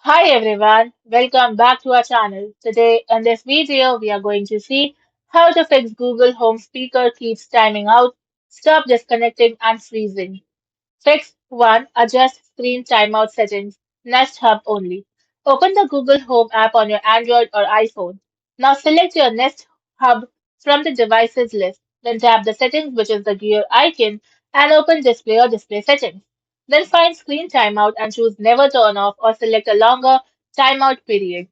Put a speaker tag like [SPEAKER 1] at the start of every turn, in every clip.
[SPEAKER 1] Hi everyone, welcome back to our channel. Today in this video we are going to see how to fix Google Home speaker keeps timing out, stop disconnecting and freezing. Fix 1. Adjust screen timeout settings. Nest Hub only. Open the Google Home app on your Android or iPhone. Now select your Nest Hub from the devices list. Then tap the settings, which is the gear icon, and open display or display settings. Then find screen timeout and choose never turn off or select a longer timeout period.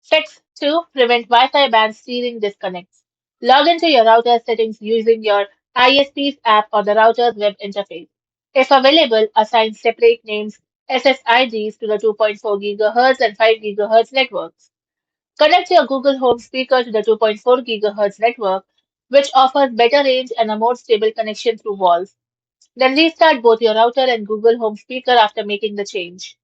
[SPEAKER 1] Fix 2. Prevent Wi-Fi band steering disconnects. Log into your router settings using your ISP's app or the router's web interface. If available, assign separate names SSIDs to the 2.4 GHz and 5 GHz networks. Connect your Google Home speaker to the 2.4 GHz network, which offers better range and a more stable connection through walls. Then restart both your router and Google Home speaker after making the change.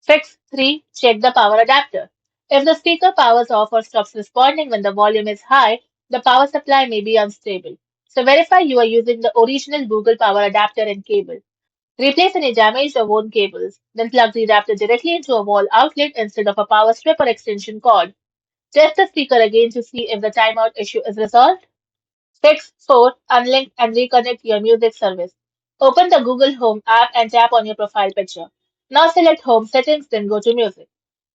[SPEAKER 1] Fix 3. Check the power adapter. If the speaker powers off or stops responding when the volume is high, the power supply may be unstable. So verify you are using the original Google power adapter and cable. Replace any damaged or worn cables. Then plug the adapter directly into a wall outlet instead of a power strip or extension cord. Test the speaker again to see if the timeout issue is resolved. Fix 4. Unlink and reconnect your music service. Open the Google Home app and tap on your profile picture. Now select Home Settings, then go to Music.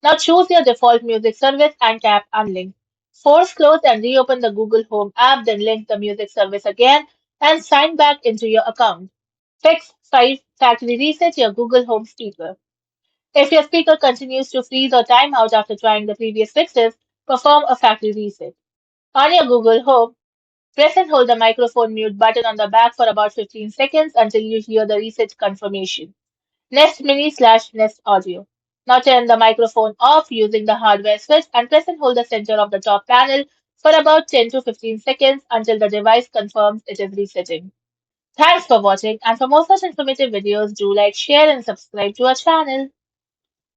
[SPEAKER 1] Now choose your default music service and tap Unlink. Force close and reopen the Google Home app, then link the music service again and sign back into your account. Fix 5. Factory reset your Google Home speaker. If your speaker continues to freeze or time out after trying the previous fixes, perform a factory reset. On your Google Home, press and hold the microphone mute button on the back for about 15 seconds until you hear the reset confirmation. Nest Mini slash Nest Audio. Now turn the microphone off using the hardware switch and press and hold the center of the top panel for about 10 to 15 seconds until the device confirms it is resetting. Thanks for watching, and for more such informative videos, do like, share and subscribe to our channel.